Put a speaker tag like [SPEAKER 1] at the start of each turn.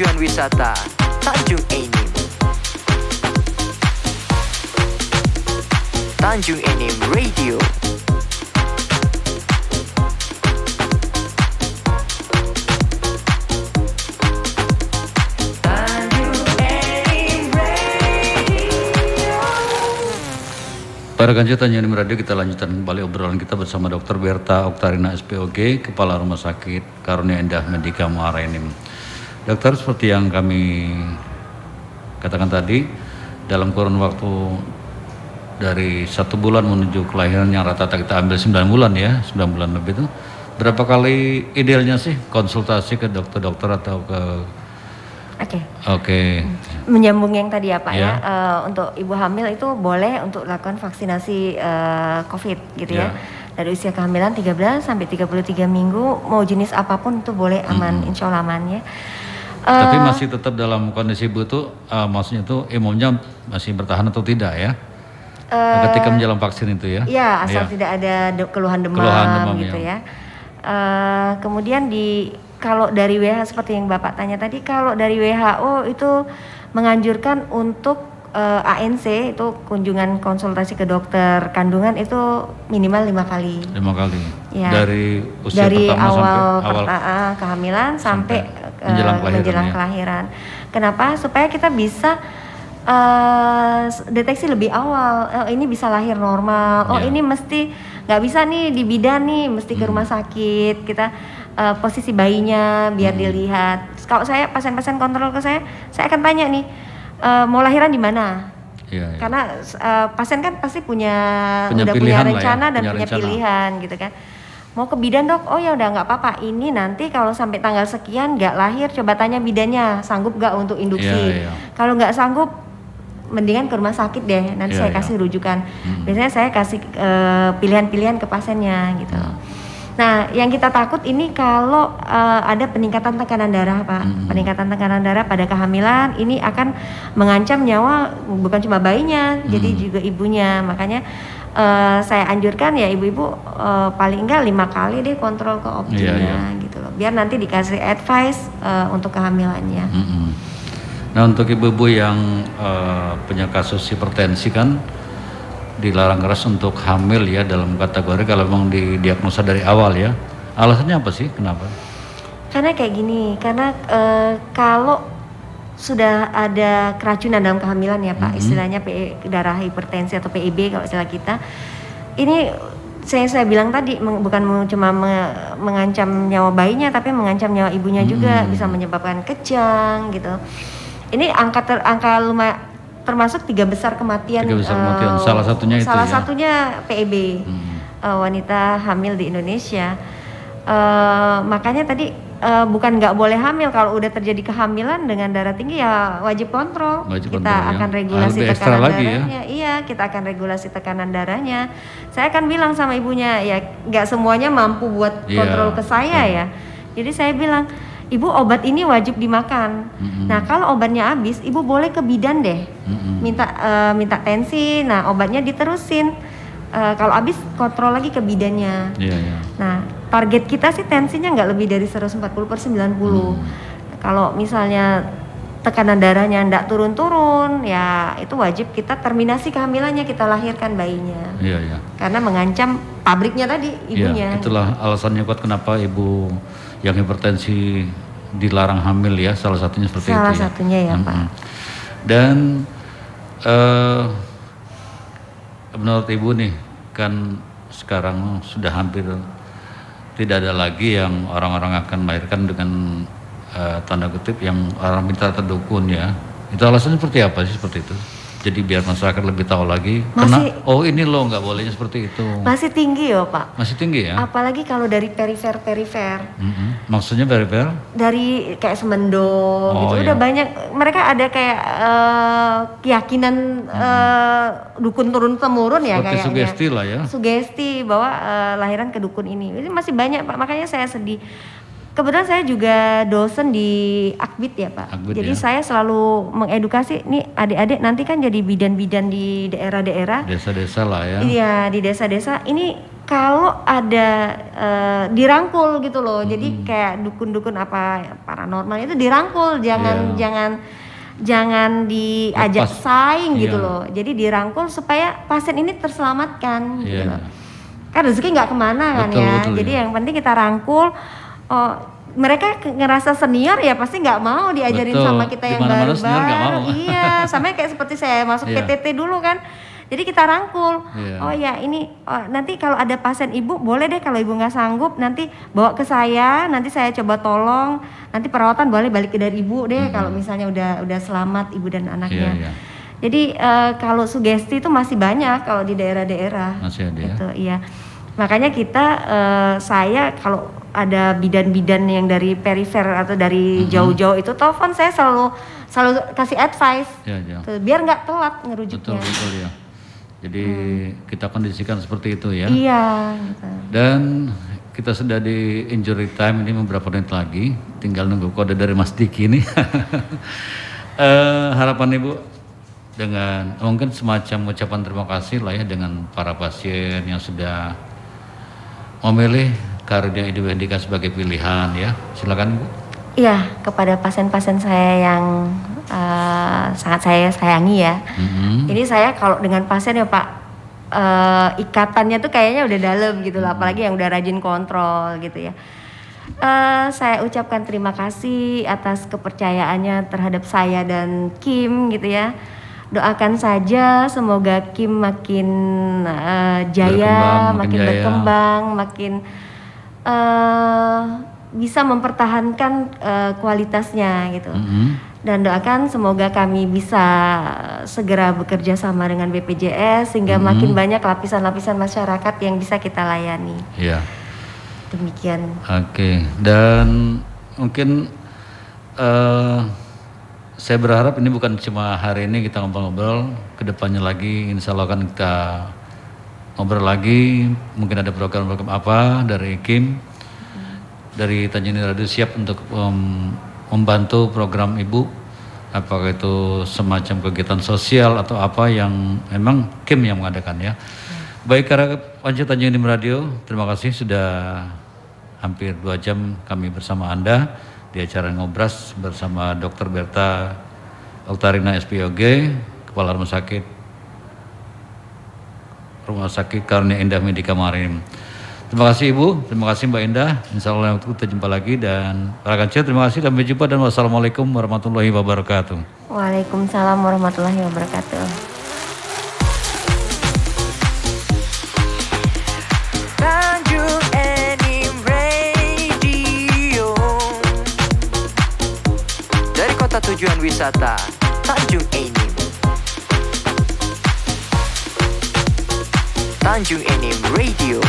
[SPEAKER 1] Tujuan wisata Tanjung Enim. Tanjung Enim Radio.
[SPEAKER 2] Pada kancah Tanjung Enim Radio kita lanjutkan kembali obrolan kita bersama Dr. Berta Oktarina SPOG, Kepala Rumah Sakit Karunia Indah Medika Muara Enim. Dokter, seperti yang kami katakan tadi, dalam kurun waktu dari 1 bulan menuju kelahiran yang rata-rata kita ambil 9 bulan ya, 9 bulan lebih itu, berapa kali idealnya sih konsultasi ke dokter-dokter atau ke Oke.
[SPEAKER 3] Menyambung yang tadi ya Pak
[SPEAKER 2] Ya.
[SPEAKER 3] untuk ibu hamil itu boleh untuk lakukan vaksinasi COVID gitu ya. Dari usia kehamilan 13 sampai 33 minggu, mau jenis apapun itu boleh aman, insya Allah aman ya.
[SPEAKER 2] Tapi masih tetap dalam kondisi ibu itu, maksudnya itu imunnya masih bertahan atau tidak ya? Ketika menjelang vaksin itu ya?
[SPEAKER 3] Iya, asal tidak ada keluhan demam gitu ya. Kemudian kalau dari WHO seperti yang Bapak tanya tadi, kalau dari WHO itu menganjurkan untuk ANC itu kunjungan konsultasi ke dokter kandungan itu minimal 5 kali.
[SPEAKER 2] 5 kali.
[SPEAKER 3] Ya.
[SPEAKER 2] Dari usia
[SPEAKER 3] dari
[SPEAKER 2] pertama
[SPEAKER 3] awal kehamilan sampai menjelang kelahiran. Kenapa? Supaya kita bisa deteksi lebih awal. Ini bisa lahir normal. Ini mesti nggak bisa nih di bidan nih, mesti ke rumah sakit. Kita posisi bayinya biar dilihat. Kalau saya pasien-pasien kontrol ke saya akan tanya nih, mau lahiran di mana?
[SPEAKER 2] Iya.
[SPEAKER 3] Karena pasien kan pasti punya
[SPEAKER 2] pilihan
[SPEAKER 3] rencana
[SPEAKER 2] ya,
[SPEAKER 3] dan punya pilihan gitu kan. Mau ke bidan dok? Oh ya udah nggak apa-apa. Ini nanti kalau sampai tanggal sekian nggak lahir, coba tanya bidannya sanggup nggak untuk induksi. Kalau nggak sanggup, mendingan ke rumah sakit deh. Nanti saya kasih rujukan. Biasanya saya kasih pilihan-pilihan ke pasiennya gitu. Nah, yang kita takut ini kalau ada peningkatan tekanan darah, Pak. Peningkatan tekanan darah pada kehamilan ini akan mengancam nyawa bukan cuma bayinya, jadi juga ibunya. Makanya saya anjurkan ya ibu-ibu paling enggak 5 kali deh kontrol ke obgynnya gitu loh. Biar nanti dikasih advice untuk kehamilannya.
[SPEAKER 2] Nah, untuk ibu-ibu yang punya kasus hipertensi kan dilarang keras untuk hamil ya, dalam kategori kalau memang didiagnosa dari awal ya. Alasannya apa sih? Kenapa?
[SPEAKER 3] Karena kayak gini, karena kalau sudah ada keracunan dalam kehamilan ya Pak, istilahnya darah hipertensi atau PIB kalau istilah kita. Ini saya bilang tadi bukan cuma mengancam nyawa bayinya, tapi mengancam nyawa ibunya juga, bisa menyebabkan kejang gitu. Ini angka lumayan termasuk 3 besar kematian.
[SPEAKER 2] Salah satunya itu
[SPEAKER 3] satunya PIB, wanita hamil di Indonesia. Makanya tadi bukan nggak boleh hamil, kalau udah terjadi kehamilan dengan darah tinggi ya wajib kontrol. Kita akan regulasi tekanan darahnya. Iya, kita akan regulasi tekanan darahnya. Saya akan bilang sama ibunya ya nggak semuanya mampu buat kontrol ke saya ya. Jadi saya bilang, ibu obat ini wajib dimakan. Nah kalau obatnya habis, ibu boleh ke bidan deh, minta tensi. Nah obatnya diterusin. Kalau habis kontrol lagi ke bidannya. Nah target kita sih tensinya nggak lebih dari 140/90. Kalau misalnya tekanan darahnya nggak turun-turun, ya itu wajib kita terminasi kehamilannya, kita lahirkan bayinya. Karena mengancam pabriknya tadi, ibunya.
[SPEAKER 2] Itulah alasannya kuat kenapa ibu yang hipertensi dilarang hamil ya, salah satunya seperti itu.
[SPEAKER 3] Salah satunya ya Pak.
[SPEAKER 2] Dan menurut ibu nih, kan sekarang sudah hampir tidak ada lagi yang orang-orang akan melahirkan dengan tanda kutip yang orang minta terdukun ya. Itu alasannya seperti apa sih seperti itu? Jadi biar masyarakat lebih tahu lagi. Ini loh nggak bolehnya seperti itu.
[SPEAKER 3] Masih tinggi ya Pak.
[SPEAKER 2] Masih tinggi ya.
[SPEAKER 3] Apalagi kalau dari perifer.
[SPEAKER 2] Maksudnya perifer?
[SPEAKER 3] Dari kayak Semendo gitu. Udah banyak. Mereka ada kayak keyakinan dukun turun temurun ya kayaknya.
[SPEAKER 2] Seperti sugesti lah ya.
[SPEAKER 3] Sugesti bahwa lahiran ke dukun ini. Ini masih banyak Pak. Makanya saya sedih. Kebetulan saya juga dosen di Akbid ya Pak. Jadi saya selalu mengedukasi nih adik-adik nanti kan jadi bidan-bidan di daerah-daerah.
[SPEAKER 2] Desa-desa lah ya.
[SPEAKER 3] Iya di desa-desa. Ini kalau ada dirangkul gitu loh. Jadi kayak dukun-dukun apa paranormal itu dirangkul, jangan diajak
[SPEAKER 2] Lepas.
[SPEAKER 3] saing gitu
[SPEAKER 2] Iya.
[SPEAKER 3] loh. Jadi dirangkul supaya pasien ini terselamatkan gitu
[SPEAKER 2] Iya.
[SPEAKER 3] loh. Kan rezeki nggak kemana kan
[SPEAKER 2] Betul,
[SPEAKER 3] ya.
[SPEAKER 2] betul,
[SPEAKER 3] Jadi
[SPEAKER 2] ya.
[SPEAKER 3] yang penting kita rangkul. Oh, mereka ngerasa senior ya pasti nggak mau diajarin
[SPEAKER 2] Betul.
[SPEAKER 3] sama kita yang
[SPEAKER 2] Dimana-mana senior nggak
[SPEAKER 3] baru-baru.
[SPEAKER 2] mau.
[SPEAKER 3] Iya, sama kayak seperti saya masuk
[SPEAKER 2] Iya.
[SPEAKER 3] PTT dulu kan. Jadi kita rangkul.
[SPEAKER 2] Iya.
[SPEAKER 3] Oh ya ini nanti kalau ada pasien ibu boleh deh kalau ibu nggak sanggup nanti bawa ke saya, nanti saya coba tolong. Nanti perawatan boleh balik ke dari ibu deh kalau misalnya udah selamat ibu dan anaknya.
[SPEAKER 2] Iya.
[SPEAKER 3] Jadi kalau sugesti itu masih banyak kalau di daerah-daerah.
[SPEAKER 2] Masih ada ya.
[SPEAKER 3] Gitu, iya. Makanya kita saya kalau ada bidan-bidan yang dari perifer atau dari jauh-jauh itu telepon saya selalu kasih advice.
[SPEAKER 2] Iya.
[SPEAKER 3] Tuh, biar nggak telat ngerujuknya.
[SPEAKER 2] Betul ya. Jadi kita kondisikan seperti itu ya.
[SPEAKER 3] Iya. Gitu.
[SPEAKER 2] Dan kita sudah di injury time ini beberapa menit lagi, tinggal nunggu kode dari Mas Diki ini. Harapan Ibu dengan mungkin semacam ucapan terima kasih lah ya dengan para pasien yang sudah memilih karunia Ibu Hendika sebagai pilihan ya. Silakan Ibu.
[SPEAKER 3] Iya, kepada pasien-pasien saya yang sangat saya sayangi ya. Ini saya kalau dengan pasien ya Pak, ikatannya tuh kayaknya udah dalam gitu loh, apalagi yang udah rajin kontrol gitu ya. Saya ucapkan terima kasih atas kepercayaannya terhadap saya dan Kim gitu ya. Doakan saja semoga Kim makin jaya,
[SPEAKER 2] Berkembang, makin
[SPEAKER 3] makin
[SPEAKER 2] jaya.
[SPEAKER 3] berkembang, makin bisa mempertahankan kualitasnya gitu. Dan doakan semoga kami bisa segera bekerja sama dengan BPJS sehingga makin banyak lapisan-lapisan masyarakat yang bisa kita layani.
[SPEAKER 2] Iya.
[SPEAKER 3] Demikian.
[SPEAKER 2] Oke. Dan mungkin saya berharap ini bukan cuma hari ini kita ngobrol-ngobrol, kedepannya lagi insya Allah akan kita ngobrol lagi, mungkin ada program-program apa dari Kim, dari Tanjung Radio siap untuk membantu program Ibu, apakah itu semacam kegiatan sosial atau apa yang memang Kim yang mengadakan ya. Baik, karena Panca Tanjung Radio, terima kasih sudah hampir 2 jam kami bersama Anda di acara Ngobras bersama Dr. Berta Oktarina SPOG, Kepala Rumah Sakit Karunia Indah Medika Marim. Terima kasih Ibu, terima kasih Mbak Indah. Insya Allah waktu kita jumpa lagi dan para kancil terima kasih dan sampai jumpa dan wassalamualaikum warahmatullahi wabarakatuh.
[SPEAKER 3] Waalaikumsalam warahmatullahi wabarakatuh.
[SPEAKER 1] Tanjung Enim Radio. Dari kota tujuan wisata Tanjung Enim. Tanjung Enim Radio.